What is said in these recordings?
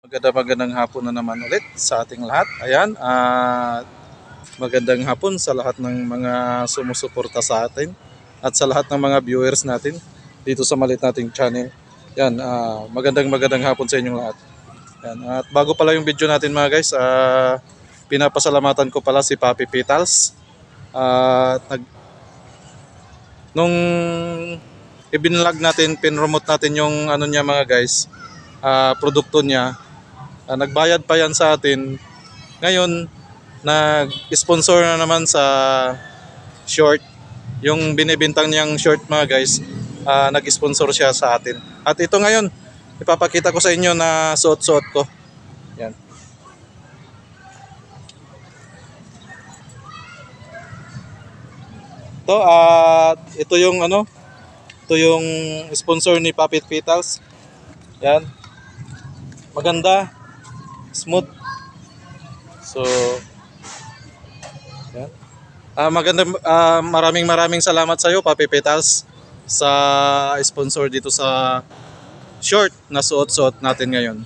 Magandang hapon na naman ulit sa ating lahat. Ayan, magandang hapon sa lahat ng mga sumusuporta sa atin at sa lahat ng mga viewers natin dito sa maliit nating channel. Yan, magandang hapon sa inyong lahat. Yan, at bago pala yung video natin mga guys, pinapasalamatan ko pala si Papi Petals. Nung ibinlog natin, pinromote natin yung ano niya mga guys, produkto niya. Nagbayad pa yan sa atin. Ngayon, nag-sponsor na naman sa short. Yung binibintang niyang short mga guys, nag-sponsor siya sa atin. At ito ngayon, ipapakita ko sa inyo na suot-suot ko. Yan. Ito yung ano, ito yung sponsor ni Papi Petals. Yan. Maganda, smooth. So, yan. Maraming salamat sa iyo, Papi Petals, sa sponsor dito sa short na suot-suot natin ngayon.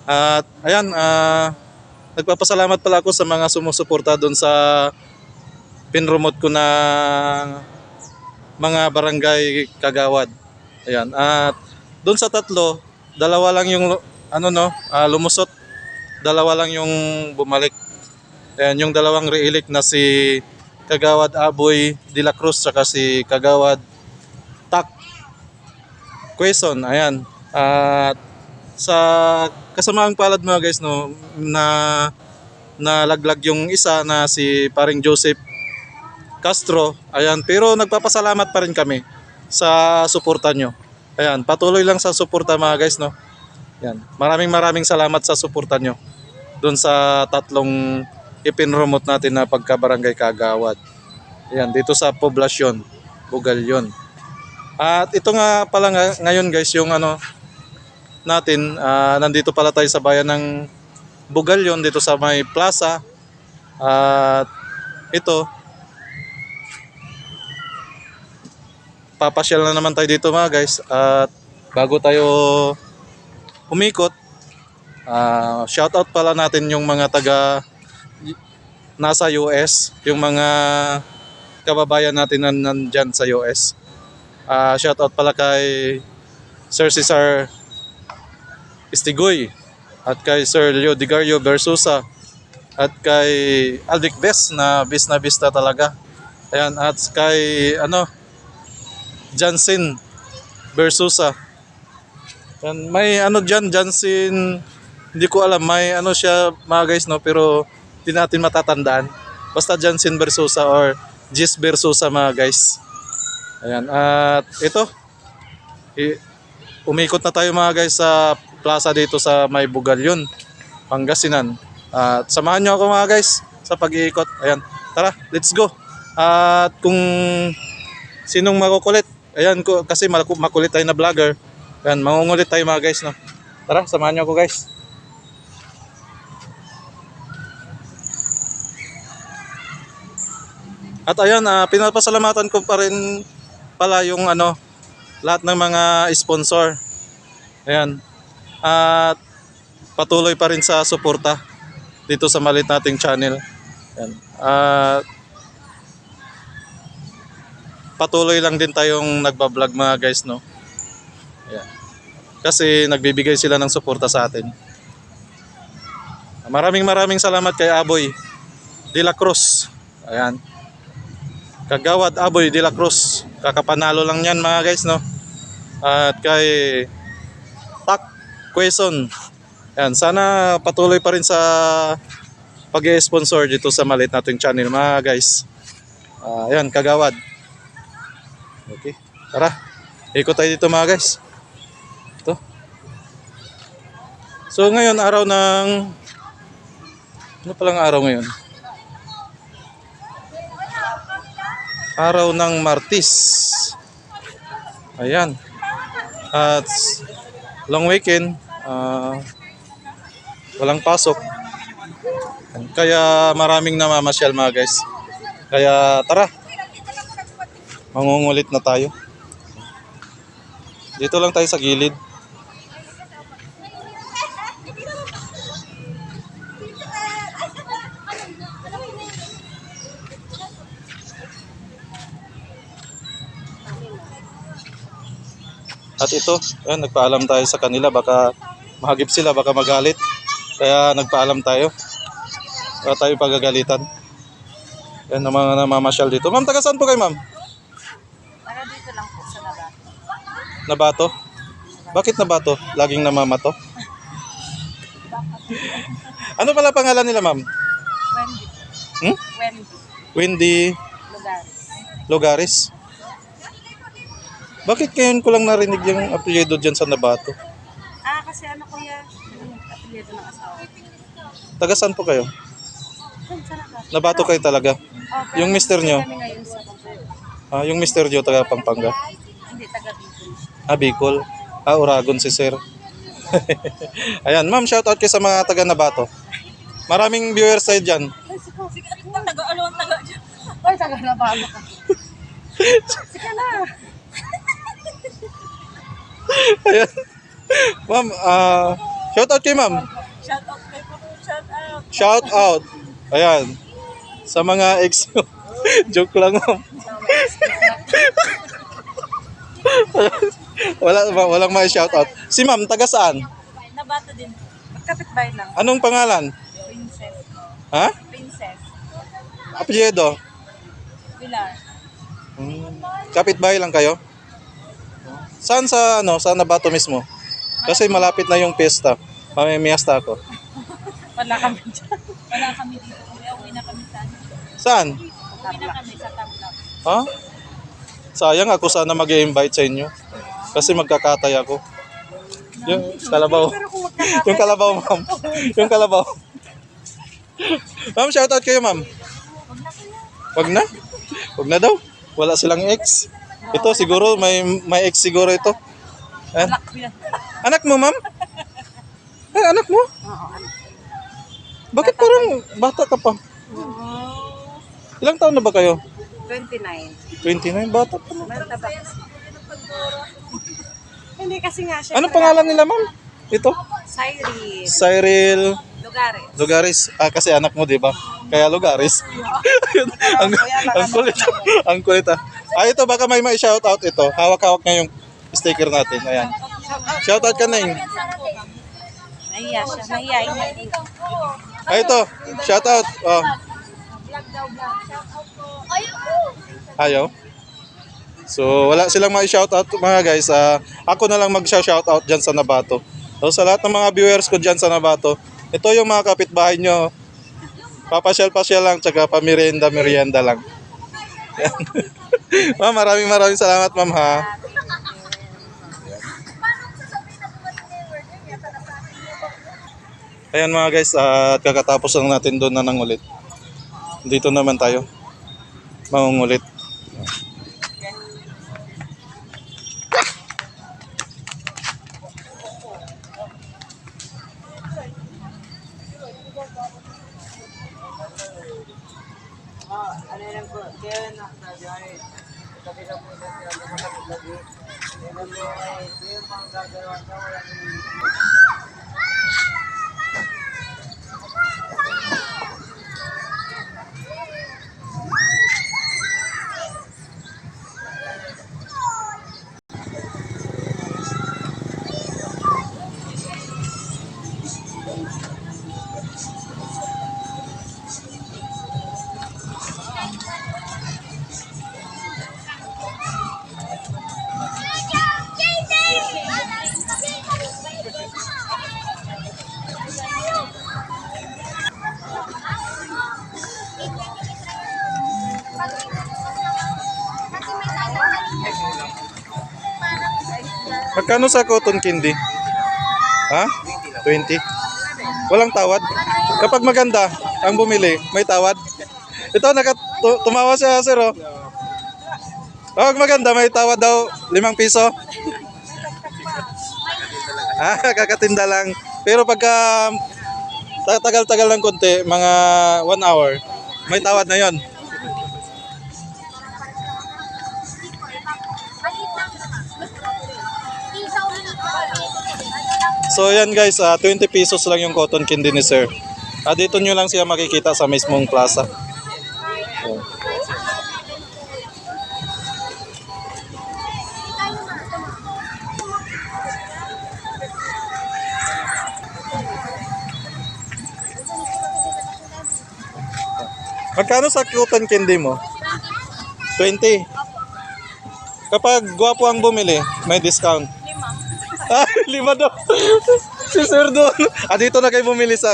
At ayan, nagpapasalamat pala ako sa mga sumusuporta doon sa pinromote ko na mga barangay Kagawad. Ayan. At doon sa tatlo, dalawa lang yung lumusot. Dalawa lang yung bumalik. Ayan, yung dalawang re-elect na si Kagawad Aboy de la Cruz saka si Kagawad Tak Quezon. Ayan. At sa kasamaang palad mga guys no, na nalaglag yung isa na si paring Joseph Castro. Ayan, pero nagpapasalamat pa rin kami sa suporta nyo. Ayan, patuloy lang sa suporta mga guys no. Yan. Maraming salamat sa suporta nyo doon sa tatlong ipinromote natin na pagkabarangay Kagawad. Yan, dito sa poblasyon Bugalyon. At ito nga pala ngayon guys, yung ano natin, nandito pala tayo sa bayan ng Bugalyon, dito sa may plaza. At ito, papasyal na naman tayo dito mga guys. At bago tayo umikot, shoutout pala natin yung mga taga nasa US, yung mga kababayan natin na nandyan sa US. Shoutout pala kay Sir Cesar Istigoy at kay Sir Leo Digario Versusa at kay Alvic Bes na bis na talaga. Ayan, at kay Jansen Versusa. Yan, may dyan, Jansen, hindi ko alam, may siya mga guys no, pero hindi natin matatandaan. Basta Jansen Versusa or Gis Versusa mga guys. Ayan, at ito, umikot na tayo mga guys sa plaza dito sa may Bugalyon, Pangasinan. At samahan nyo ako mga guys sa pag-iikot. Ayan, tara, let's go. At kung sinong makukulit, ayan, kasi makulit tayo na vlogger. Ayan, mangungulit tayo mga guys no. Tara, samahan nyo ako guys. At ayan, pinapasalamatan ko pa rin pala yung lahat ng mga sponsor. Ayan. At patuloy pa rin sa suporta dito sa maliit nating channel. Ayan. Patuloy lang din tayong nagbablog mga guys no. Ayan. Kasi nagbibigay sila ng suporta sa atin. Maraming salamat kay Aboy de la Cruz. Ayan. Kagawad Aboy de la Cruz. Kakapanalo lang yan mga guys no. At kay Tak Quezon. Ayan, sana patuloy pa rin sa pag-i-sponsor dito sa maliit nating channel mga guys. Ayan, Kagawad. Okay, tara. Ikot tayo dito mga guys. Ito. So ngayon araw ng ano palang araw ngayon? Araw ng Martes. Ayan. At long weekend, walang pasok. Kaya maraming namamasyal mga guys. Kaya tara. Mangungulit na tayo. Dito lang tayo sa gilid. At ito, ayan, nagpaalam tayo sa kanila. Baka mahagip sila, baka magalit. Kaya nagpaalam tayo. Para tayo pagagalitan. Ayan ang mga namamasyal dito. Ma'am, taga saan po kayo, ma'am? Para dito lang po sa labas. Nabato? Bakit nabato? Laging namamato? Ano pala pangalan nila, ma'am? Wendy. Hmm? Wendy. Wendy Lugares. Lugares. Bakit ngayon ko lang narinig yung apelyido dyan sa Nabato? Kasi ano kuya, yung apelyido ng asawa. Taga saan po kayo? Doon sa labas. Nabato kayo talaga? Pero Yung mister nyo? kami ngayon sa Pampanga. Yung mister nyo taga Pampanga? Hindi, taga Bicol. Bicol. Uragon si sir. Ayan, ma'am, shoutout kayo sa mga taga Nabato. Maraming viewers tayo dyan. Sige, taga-alawang taga dyan. Ay, taga-nabalo ka. Sige na. Ayan. Ma'am, shoutout kayo, ma'am. Shout out kay po. Shout out. Shout out. Ayan. Sa mga ex. Joke lang, ma'am. Walang may shout out. Si ma'am, taga saan? Nabato din. Magkapit-bahay lang. Anong pangalan? Princess. Ha? Princess. Apelyido? Pilar. Kapitbahay lang kayo? Saan sa Nabato mismo? Kasi malapit na yung piyesta. Pamimiyasta ako. Wala kami dyan. Wala kami dito. Kuya, uwi na kami sa ano. Saan? Uwi na kami sa Tarlac. Ha? Sayang ako sana mag-i-invite sa inyo. Kasi magkakatay ako. Yung kalabaw. Yung kalabaw, ma'am. Yung kalabaw. Ma'am, shoutout kayo, ma'am. Wag na? Wag na daw. Wala silang ex. Ito siguro, may ex siguro ito. Ayan. Anak ko yan. Anak mo, ma'am? Anak mo? Oo, anak. Bakit parang bata ka pa? Ilang taon na ba kayo? 29. 29, bata pa na. Mata ba? Hindi kasi nga siya. Anong pangalan nila, ma'am? Ito? Cyril. Cyril Lugares. Lugares. Kasi anak mo, di ba? Kaya Lugares. ang kulit. Ang kulit, ito, baka may shoutout ito. Hawak-hawak niya yung sticker natin. Ayan. Shoutout ka na yun. Nahiya siya. Nahiyain niya. Ito. Shoutout. Oh. Ayaw? So, wala silang ma-shoutout mga guys. Ako na lang mag-shoutout dyan sa Nabato. So, sa lahat ng mga viewers ko dyan sa Nabato, ito yung mga kapitbahay nyo. Papasyal-pasyal lang, tsaka pamerienda lang. Ma'am, maraming salamat, ma'am, ha. Ayan mga guys, at kakatapos lang natin doon na nangulit. Dito naman tayo. Mangungulit. Magkano sa cotton candy? Ha? 20? Walang tawad? Kapag maganda ang bumili, may tawad? Ito, tumawa siya, sir, oh. Kapag maganda, may tawad daw, 5 piso. Kakatinda lang. Pero pagka tagal-tagal ng konti, mga 1 hour, may tawad na yon. So yan guys, 20 pesos lang yung cotton candy ni sir. Dito nyo lang siya makikita sa mismong plaza. So. Magkano sa cotton candy mo? 20. Kapag gwapo ang bumili, may discount. 5. Ah, 5 daw. Si Sir doon. Dito na kayo bumili sa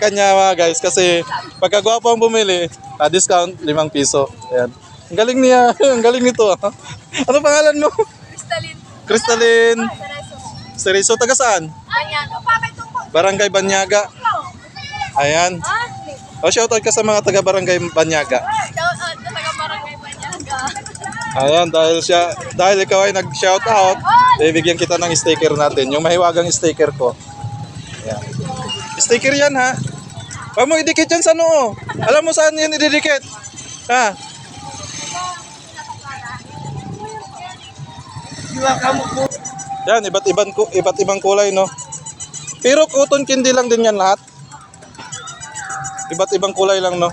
kanya mga guys. Kasi pagka gwapo ang bumili, discount 5 piso. Ayan. Ang galing niya. Ang galing nito. Ano pangalan mo? Crystalline. Crystalline Sereso. Seriso. Taga saan? Banyaga. Barangay Banyaga. Ayan. O, shoutout ka sa mga taga Barangay Banyaga. Talaga barangay Banyaga. Ayan, dahil ikaw ay nag-shoutout, bibigyan kita ng sticker natin. Yung mahiwagang sticker ko. Ayan. Sticker yan ha. Huwag mo idikit yan sa noo. Alam mo saan yan ididikit? Ha? Yan, iba't ibang kulay, no? Pero cotton candy lang din yan lahat. Iba't ibang kulay lang, no?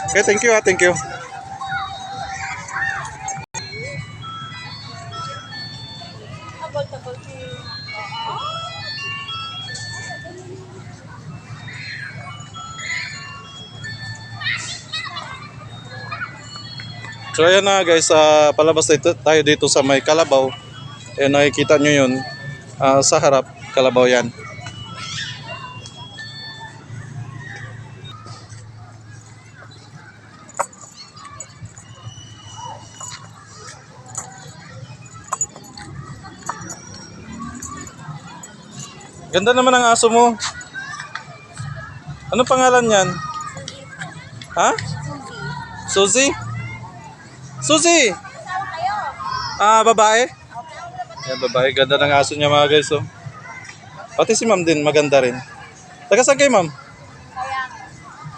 Okay, thank you ha, thank you. Tabol. So ayan na guys, palabas tayo dito sa may Kalabaw. Ayan, nakikita nyo yun. Sa harap, Kalabaw yan. Ganda naman ang aso mo. Ano pangalan yan? Ha? Suzy? Suzy! Babae? Yan, babae. Ganda ng aso niya mga guys. Oh. Pati si ma'am din, maganda rin. Taga saan kayo ma'am?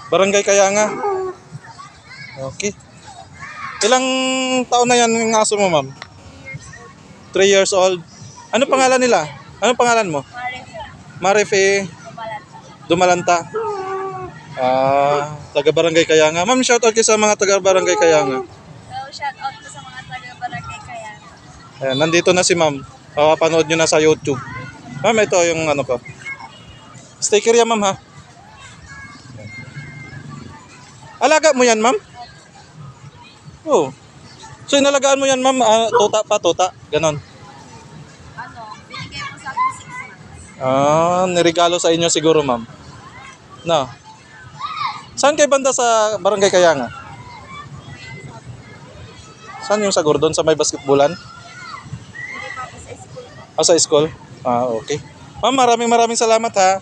Barangay Kayanga. Okay. Ilang taon na yan yung aso mo ma'am? 3 years old. Ano pangalan nila? Anong pangalan mo? Marife Dumalanta. Taga Barangay Kayanga. Ma'am, shoutout kayo sa mga taga Barangay Kayanga. Shout out ko sa mga taga barangay Kayanga. Ayan, nandito na si ma'am. Panood nyo na sa YouTube. Ma'am, ito yung ano ko. Sticker yan ma'am ha. Alaga mo yan ma'am? Oo. So inalagaan mo yan ma'am, tuta. Ganon. Binigay ko sa akin 6 months. Niregalo sa inyo siguro ma'am. No. Saan kayo banda sa Barangay Kayanga? Saan yung sagor doon sa may basketballan? Hindi pa ako sa school. Sa school? Okay. Ma'am, maraming salamat ha.